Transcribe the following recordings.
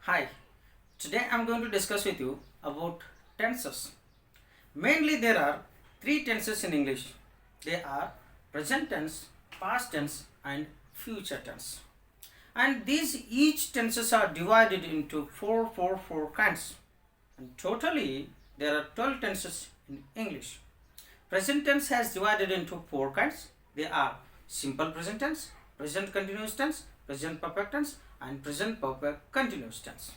Hi, today I'm going to discuss with you about tenses. Mainly there are three tenses in English. They are present tense, past tense and future tense. And these each tenses are divided into four kinds. And totally there are 12 tenses in English. Present tense has divided into four kinds. They are simple present tense, present continuous tense, present perfect tense and present perfect continuous tense.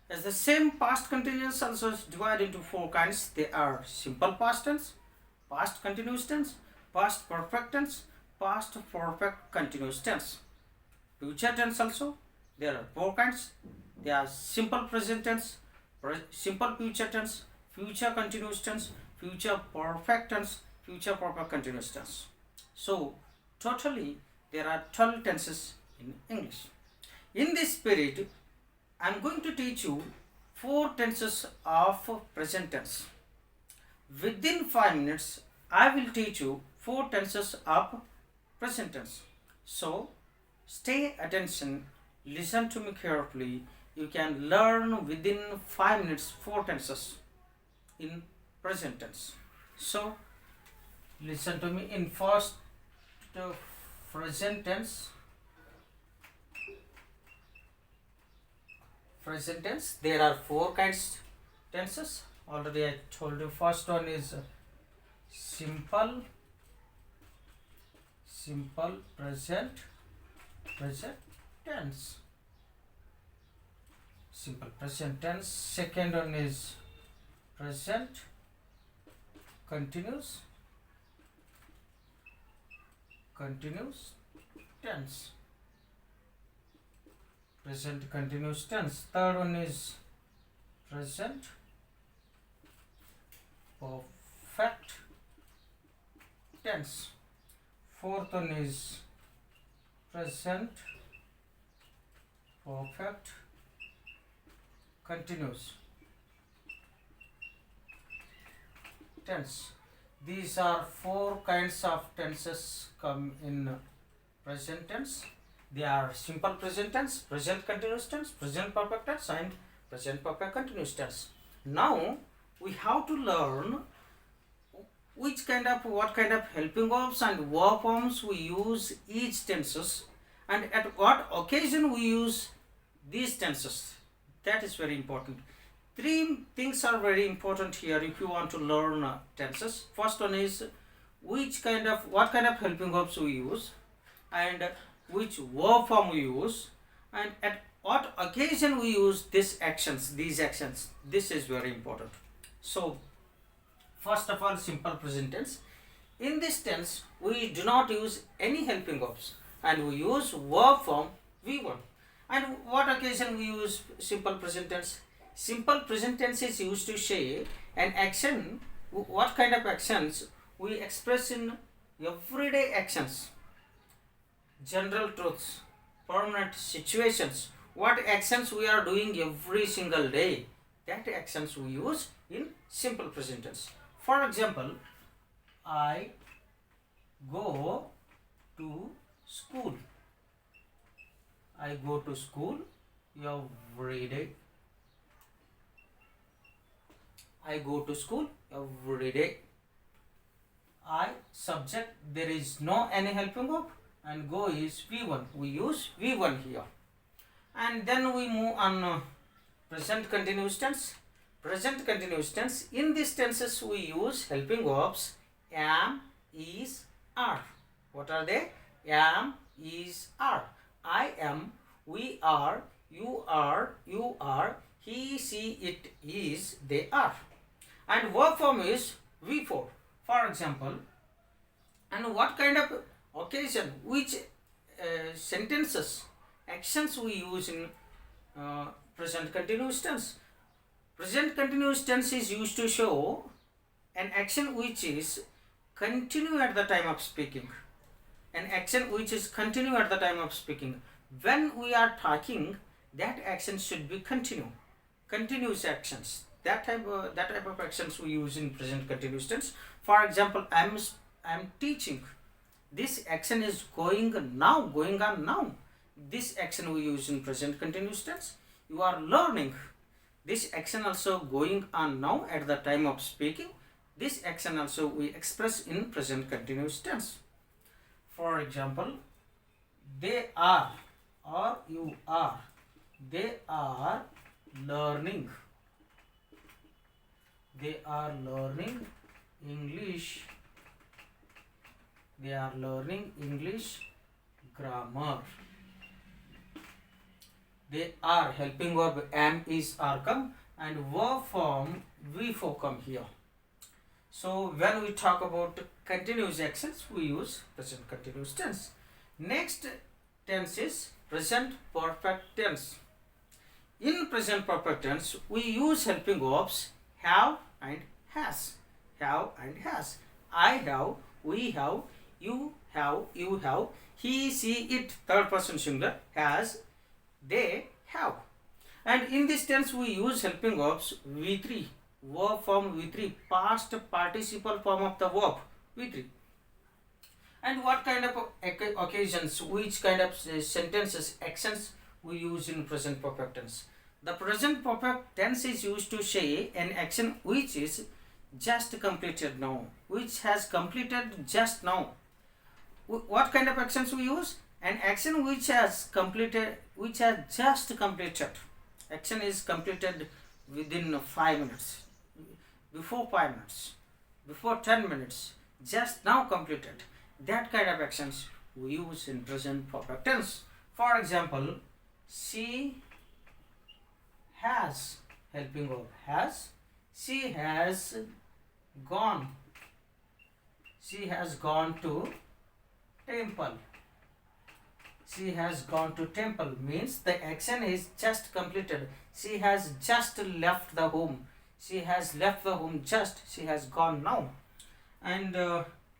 As the same past continuous also is divided into four kinds. They are simple past tense, past continuous tense, past perfect tense, past perfect continuous tense. Future tense also there are four kinds. They are simple present tense, simple future tense, future continuous tense, future perfect tense, future perfect continuous tense. So totally there are 12 tenses in English. In this period, I am going to teach you four tenses of present tense. Within 5 minutes, I will teach you four tenses of present tense. So, stay attention, listen to me carefully. You can learn within 5 minutes four tenses in present tense. So, listen to me in first present tense. Present tense, there are four kinds tenses. Already I told you. First one is simple present tense. Simple present tense. Second one is present continuous tense. Present continuous tense. Third one is present perfect tense. Fourth one is present perfect continuous tense. These are four kinds of tenses come in present tense. They are simple present tense, present continuous tense, present perfect tense and present perfect continuous tense. Now we have to learn what kind of helping verbs and verb forms we use each tenses and at what occasion we use these tenses. That is very important. Three things are very important here if you want to learn tenses. First one is what kind of helping verbs we use and which verb form we use and at what occasion we use these actions. This is very important. So first of all, simple present tense. In this tense we do not use any helping verbs and we use verb form v1. And what occasion we use simple present tense? Simple present tense is used to say an action. What kind of actions we express in everyday actions, general truths, permanent situations, what actions we are doing every single day, that actions we use in simple present tense. For example, I go to school. I go to school every day. I go to school every day. I subject, there is no any helping verb and go is V1. We use V1 here. And then we move on present continuous tense. Present continuous tense. In these tenses we use helping verbs am, is, are. What are they? Am, is, are. I am, we are, you are, he, she, it, is, they are. And verb form is V4. For example, and what kind of occasion, which sentences, actions we use in present continuous tense. Present continuous tense is used to show an action which is continue at the time of speaking. An action which is continue at the time of speaking. When we are talking, that action should be continuous actions. That type of actions we use in present continuous tense. For example, I am teaching. This action is going on now. This action we use in present continuous tense. You are learning. This action also going on now at the time of speaking. This action also we express in present continuous tense. For example, they are or you are. They are learning. They are learning English. They are learning English grammar. They are helping verb am, is, are come, and verb form we for come here. So when we talk about continuous actions, we use present continuous tense. Next tense is present perfect tense. In present perfect tense, we use helping verbs have and has. Have and has. I have, we have, you have, he, she, it, third person singular, has, they have. And in this tense we use helping verbs V3, verb form V3, past participle form of the verb V3. And what kind of occasions, which kind of sentences, actions we use in present perfect tense? The present perfect tense is used to say an action which is just completed now, which has completed just now. What kind of actions we use? An action which has completed, which has just completed. Action is completed within 5 minutes, before 5 minutes, before 10 minutes, just now completed. That kind of actions we use in present perfect tense. For example, she has, helping verb has, she has gone. She has gone to temple. She has gone to temple means the action is just completed. She has just left the home. She has left the home just. She has gone now. And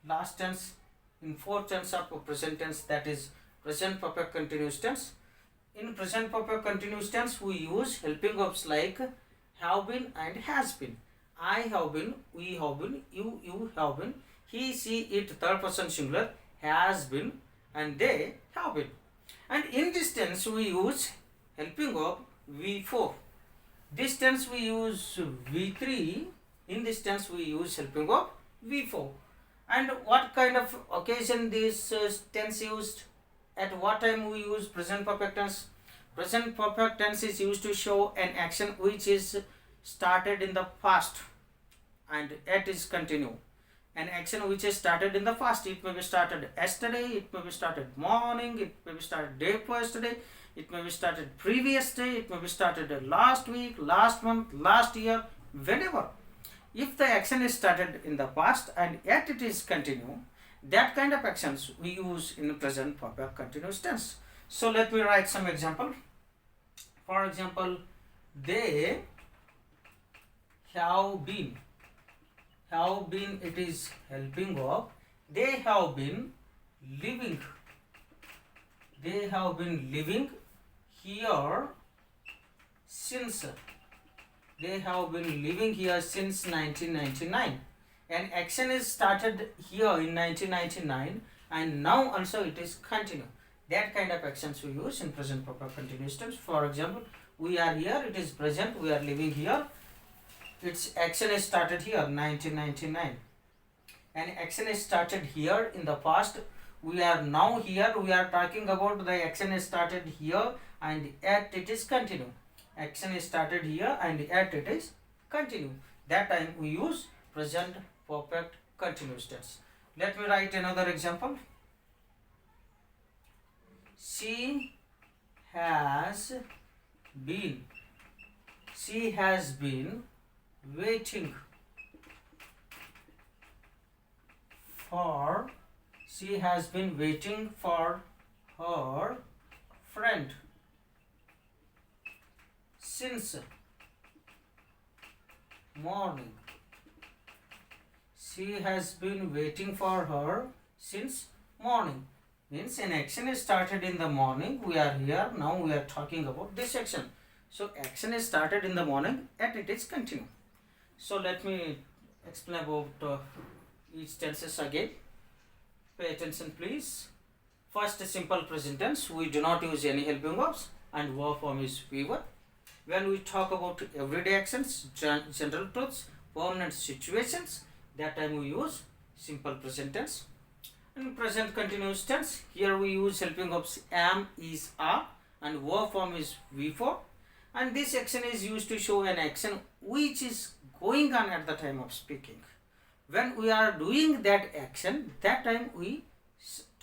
last tense, in fourth tense of present tense, that is present perfect continuous tense. In present perfect continuous tense, we use helping verbs like have been and has been. I have been, we have been, you have been, he, she, it, third person singular, has been, and they have been. And in this tense we use helping verb V4. This tense we use V3. In this tense we use helping verb V4. And what kind of occasion this tense used? At what time we use present perfect tense? Present perfect tense is used to show an action which is started in the past and yet is continue. An action which is started in the past, it may be started yesterday, it may be started morning, it may be started day before yesterday, it may be started previous day, it may be started last week, last month, last year, whenever. If the action is started in the past and yet it is continue, that kind of actions we use in the present perfect continuous tense. So let me write some example. For example, they have been. Have been, it is helping verb. They have been living. They have been living here since. They have been living here since 1999. An action is started here in 1999 and now also it is continue. That kind of actions we use in present perfect continuous tense. For example, we are here, it is present, we are living here. Its action is started here 1999. An action is started here in the past. We are now here, we are talking about the action is started here and yet it is continue. Action is started here and yet it is continue. That time we use present perfect continuous tense. Let me write another example. She has been. She has been waiting for. She has been waiting for her friend since morning. She has been waiting for her since morning. Means an action is started in the morning. We are here. Now we are talking about this action. So action is started in the morning and it is continue. So let me explain about each tenses again. Pay attention please. First, simple present tense. We do not use any helping verbs and verb form is V1. When we talk about everyday actions, general truths, permanent situations, that time we use simple present tense. In present continuous tense, here we use helping verbs am, is, are, and verb form is V4. And this action is used to show an action which is going on at the time of speaking. When we are doing that action, that time we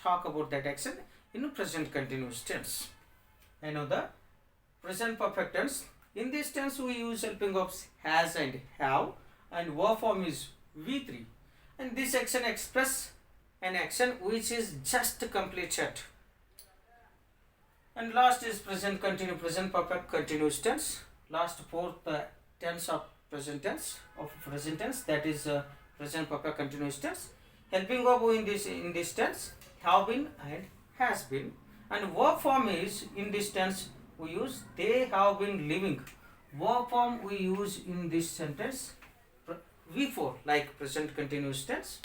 talk about that action in present continuous tense. And now the present perfect tense. In this tense, we use helping verbs has and have, and verb form is V3. And this action express an action which is just completed. And last is present perfect continuous tense. Last fourth tense of present tense that is present perfect continuous tense. Helping verb in this tense have been and has been, and verb form is in this tense we use they have been living. Verb form we use in this sentence V4 like present continuous tense,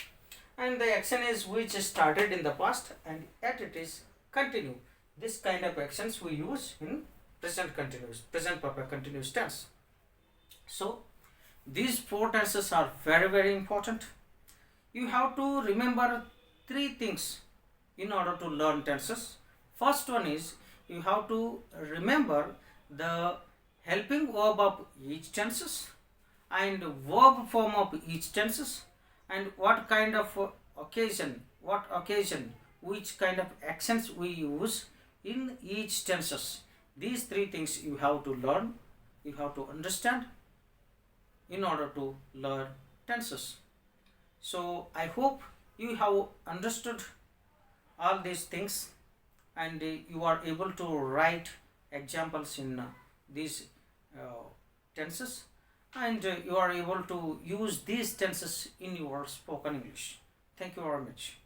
and the action is which started in the past and yet it is continue. This kind of actions we use in present perfect continuous tense. So these four tenses are very important. You have to remember three things in order to learn tenses. First one is you have to remember the helping verb of each tenses and verb form of each tenses, and what kind of occasion, which kind of actions we use in each tenses. These three things you have to learn, you have to understand in order to learn tenses. So I hope you have understood all these things and you are able to write examples in these tenses, and you are able to use these tenses in your spoken English. Thank you very much.